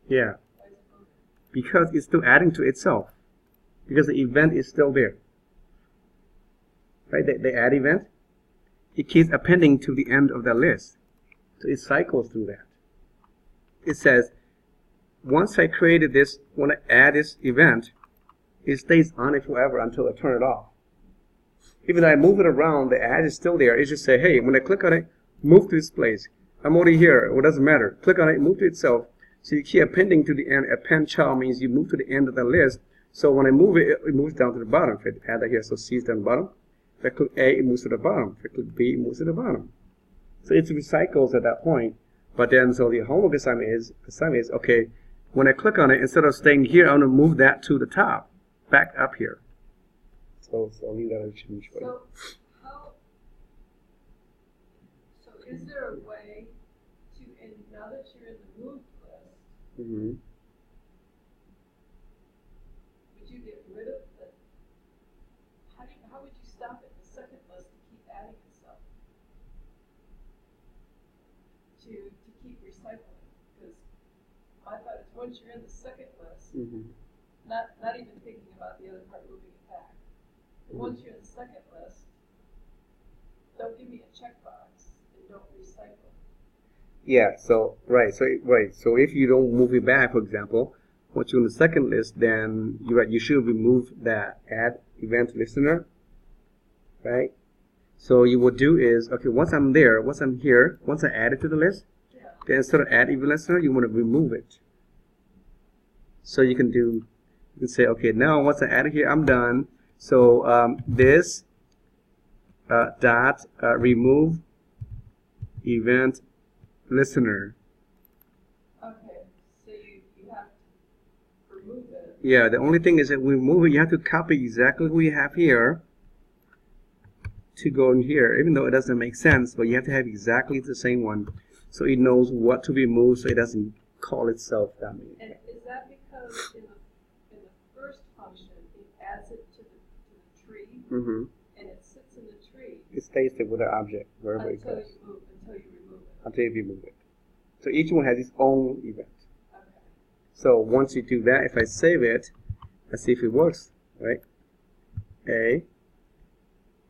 Yeah, Why is it moving? because it's still adding to itself, because the event is still there. Right, the add event, it keeps appending to the end of the list. So it cycles through that. It says, once I created this, when I add this event, it stays on it forever until I turn it off. Even though I move it around, the add is still there. It just say, hey, when I click on it, move to this place. I'm already here. It doesn't matter. Click on it, move to itself. So you keep appending to the end. Append child means you move to the end of the list. So when I move it, it moves down to the bottom. If I add that here, so C is down the bottom. If I click A, it moves to the bottom. If I click B, it moves to the bottom. So it recycles at that point. But then, so the homework assignment is, okay, when I click on it, instead of staying here, I'm going to move that to the top, back up here. So I'll leave that as a change for you. So is there a way to, and now that you're in the moved list, Mm-hmm. would you get rid of the, how would you stop it in the second list to keep adding itself? To keep recycling? Because my thought is once you're in the second list, Mm-hmm. not even thinking about the other part moving it back. But once you're in the second list, don't give me a checkbox and don't recycle. Yeah, so so if you don't move it back, for example, once you're in the second list, then you should remove that add event listener, right? So you would do is, okay, once I'm there, once I'm here, once I add it to the list, Yeah. then instead of add event listener, you want to remove it. So you can say, okay, now once I add it here, I'm done. So this dot remove event listener. Okay, so you have to remove it. Yeah, the only thing is that we move it, you have to copy exactly what we have here to go in here, even though it doesn't make sense, but you have to have exactly the same one so it knows what to remove so it doesn't call itself that many. And is that because in the first function it adds it to the tree, Mm-hmm. and it sits in the tree It stays there with the object wherever it until goes, you remove it? until you remove it. So each one has its own event. Okay. So once you do that, if I save it, let's see if it works, right? A,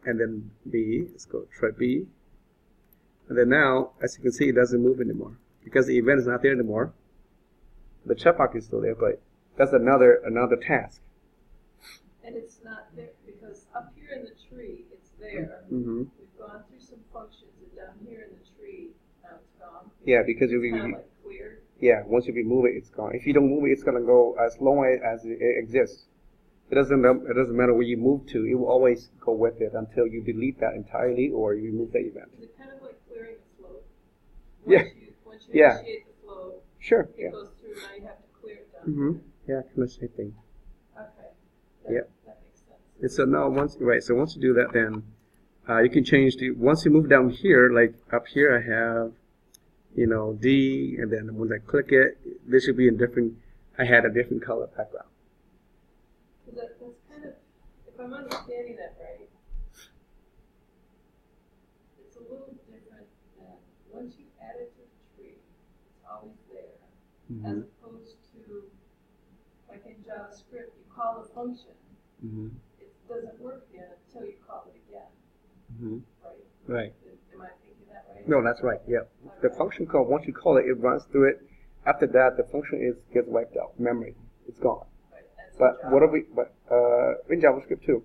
and then B, let's go try B. And then now, as you can see, it doesn't move anymore because the event is not there anymore. The checkbox is still there, but that's another task. And it's not there because up here in the tree, it's there. Mm-hmm. We've gone through some functions, and down here in the tree, now it's gone. Yeah, because it's kind of like clear. Yeah, once you remove it, it's gone. If you don't move it, it's gonna go as long as it exists. It doesn't matter where you move to. It will always go with it until you delete that entirely or you remove the event. Is it kind of like clearing a float? Yeah. Once you initiate the float, sure. It goes through. Now you have to clear it down. Mm-hmm. Yeah, kind of same thing. Okay. That makes sense. And so now once you do that, then you can change once you move down here, like up here, I have D, and then once I click it, this should be in different. I had a different color background. That's kind of, if I'm understanding that right, it's a little different than once you add it to the tree, it's always there, as opposed to, like in JavaScript, you call a function, it doesn't work again until you call it again, right? Right. Am I thinking that right? No, that's right, yeah. The function call, once you call it, it runs through it. After that, the function gets wiped out, memory, it's gone. But in JavaScript too,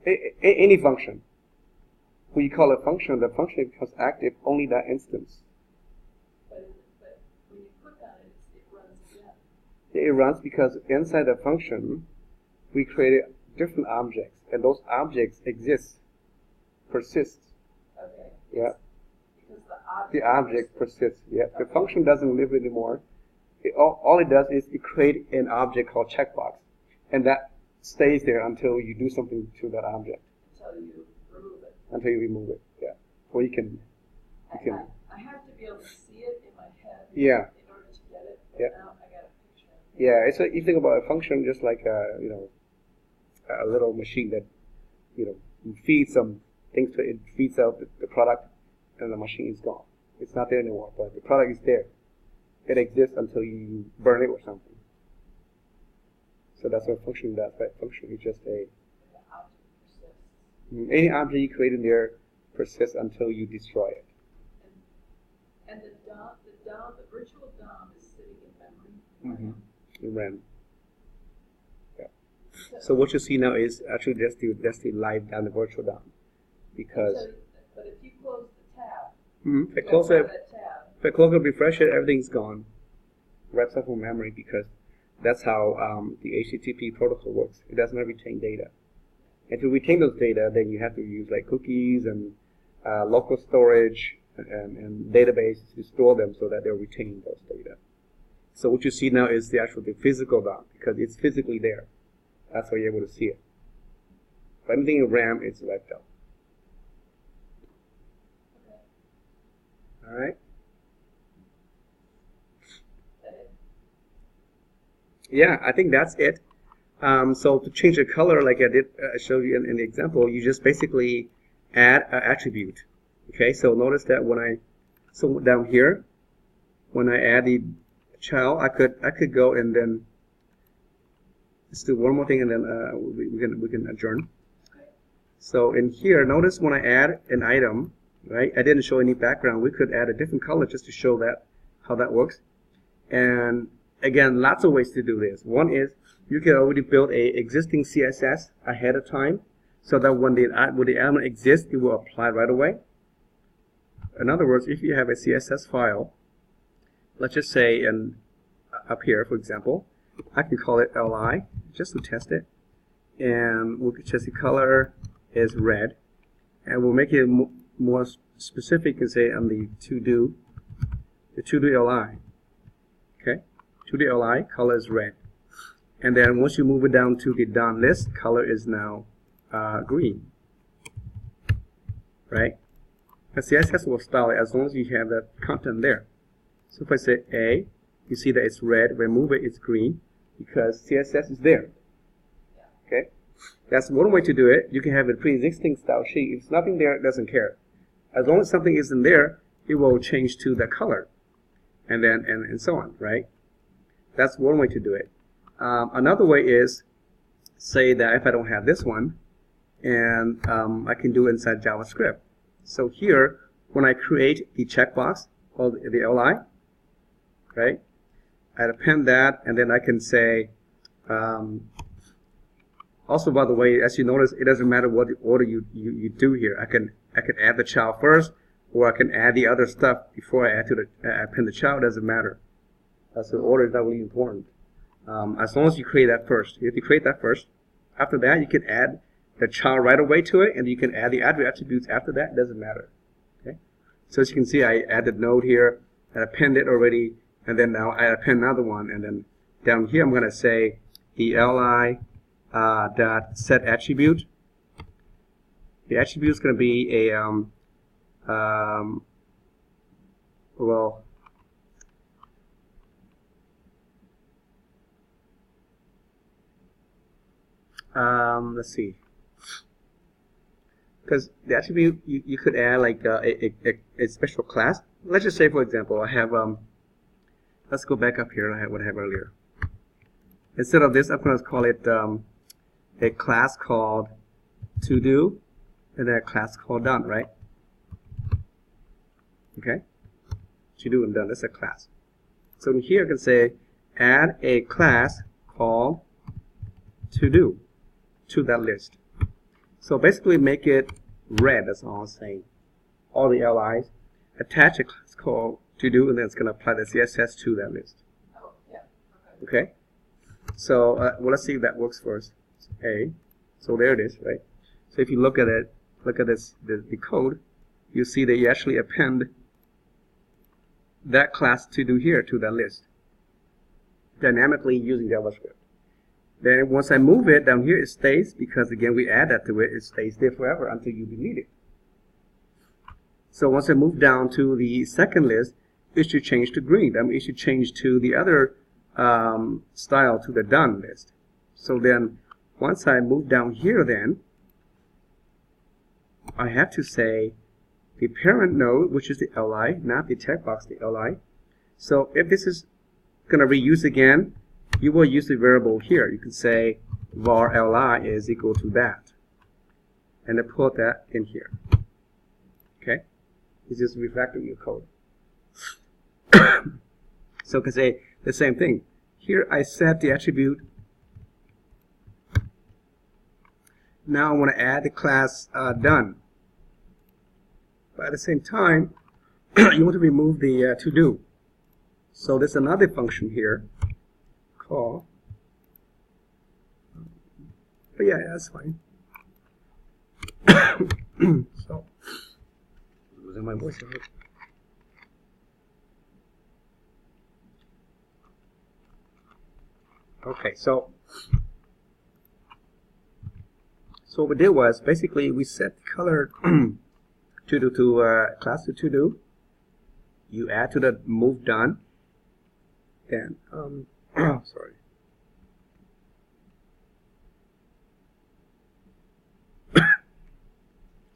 any function, when you call a function, the function becomes active only that instance. But when you click on it, it runs again. It runs because inside the function, we created different objects, and those objects persist. Okay. Yeah. Because the object persists. Yeah. Okay. The function doesn't live anymore. All it does is it create an object called checkbox. And that stays there until you do something to that object. Until you remove it. Until you remove it, yeah. Or you can. I have to be able to see it in my head. Yeah. In order to get it. Yeah. Now I got a picture. Yeah, you think about a function just like a little machine that you feed some things to it, feeds out the product, and the machine is gone. It's not there anymore, but the product is there. It exists until you burn it or something. So that's what a function does. That function is just the object persists. Any object you create in there persists until you destroy it. And the virtual DOM is sitting in memory. In RAM. Yeah. So what you see now is actually just the live down the virtual DOM, because. But if you close the tab. If I close it, refresh it, everything's gone. Wraps up from memory because that's how the HTTP protocol works. It does not retain data. And to retain those data, then you have to use like cookies and local storage and database to store them so that they'll retain those data. So what you see now is the physical DOM because it's physically there. That's why you're able to see it. But anything in RAM, it's wiped out. All right. Yeah, I think that's it. So to change the color, like I showed you in the example, you just basically add an attribute. Okay, so notice that down here, when I add the child, I could go and then let's do one more thing, and then we can adjourn. So in here, notice when I add an item, right? I didn't show any background. We could add a different color just to show how that works. And again, lots of ways to do this. One is you can already build a existing CSS ahead of time, so that when the element exists, it will apply right away. In other words, if you have a CSS file, let's just say up here, for example, I can call it li just to test it, and we'll just the color is red, and we'll make it more specific and say on the to-do li. Okay, to-do li color is red, and then once you move it down to the done list, color is now green. Right? The CSS will style it as long as you have that content there. So if I say A, you see that it's red. Remove it, it's green because CSS is there. Okay, that's one way to do it. You can have a pre-existing style sheet. If it's nothing there, it doesn't care. As long as something isn't there, it will change to the color, and then and so on. Right? That's one way to do it. Another way is say that if I don't have this one, and I can do it inside JavaScript. So here, when I create the checkbox or the li, right? I'd append that, and then I can say, also, by the way, as you notice, it doesn't matter what order you do here. I can add the child first, or I can add the other stuff before I append the child. Doesn't matter. So the order is not really important. As long as you create that first. You have to create that first. After that, you can add the child right away to it, and you can add the attributes after that. It doesn't matter. Okay. So as you can see, I added node here. I append it already, and then now I append another one, and then down here I'm going to say the li dot set attribute. The attribute is going to be a let's see, because the attribute you could add like a special class. Let's just say, for example, I have let's go back up here. I had what I have earlier. Instead of this, I'm going to call it a class called to do, and then a class called done, right? Okay, to do and done. That's a class. So in here I can say add a class called to do to that list. So basically make it red. That's all I'm saying. All the LIs. Attach a class called to do, and then it's going to apply the CSS to that list. Oh, yeah. Okay. So well, let's see if that works for us. A. So there it is, right? So if you look at it, look at this, the code, you see that you actually append that class to do here to that list dynamically using JavaScript. Then once I move it down here, it stays, because again we add that to it. It stays there forever until you delete it. So once I move down to the second list, it should change to green. I mean, it should change to the other style, to the done list. So then once I move down here, then I have to say the parent node, which is the li, not the checkbox, the li. So if this is going to reuse again, you will use the variable here. You can say var li is equal to that, and then put that in here. Okay, it's just refactoring your code. So I can say the same thing. Here I set the attribute. Now I want to add the class done. But at the same time, you want to remove the to do. So there's another function here called. But yeah, that's fine. So losing my voice. Okay, so what we did was basically we set the color to do to class to do. You add to the move done, and sorry.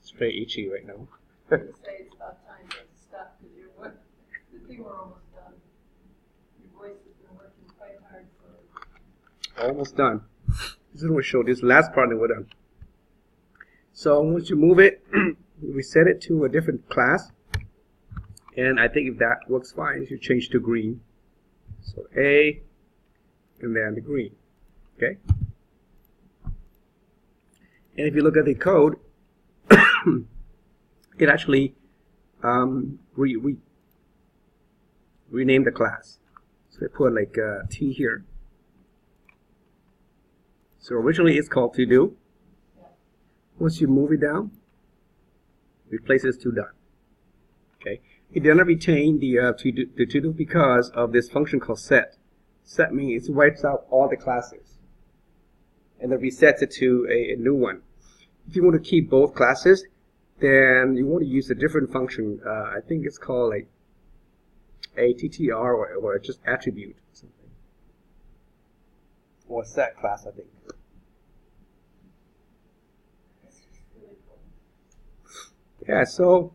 It's very itchy right now. I would say it's about time to stop, because the thing we're almost done. Your voice has been working quite hard for. Almost done. This is what we showed. This last part that we're done. So once you move it, we set it to a different class, and I think if that works fine, you should change to green. So A, and then the green. Okay. And if you look at the code, it actually renamed the class. So I put like T here. So originally it's called to do. Once you move it down, replace it to done. Okay. It did not retain the to do because of this function called set. Set means it wipes out all the classes and then resets it to a new one. If you want to keep both classes, then you want to use a different function. I think it's called like attr or just attribute or something, or set class, I think. Yeah, so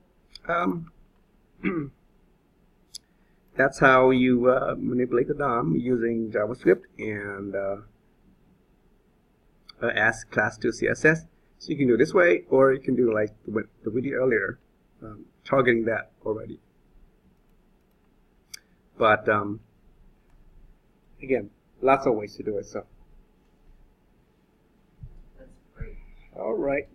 that's how you manipulate the DOM using JavaScript and ask class to CSS. So you can do it this way, or you can do like the video earlier, targeting that already. But again, lots of ways to do it. So, That's great. all right.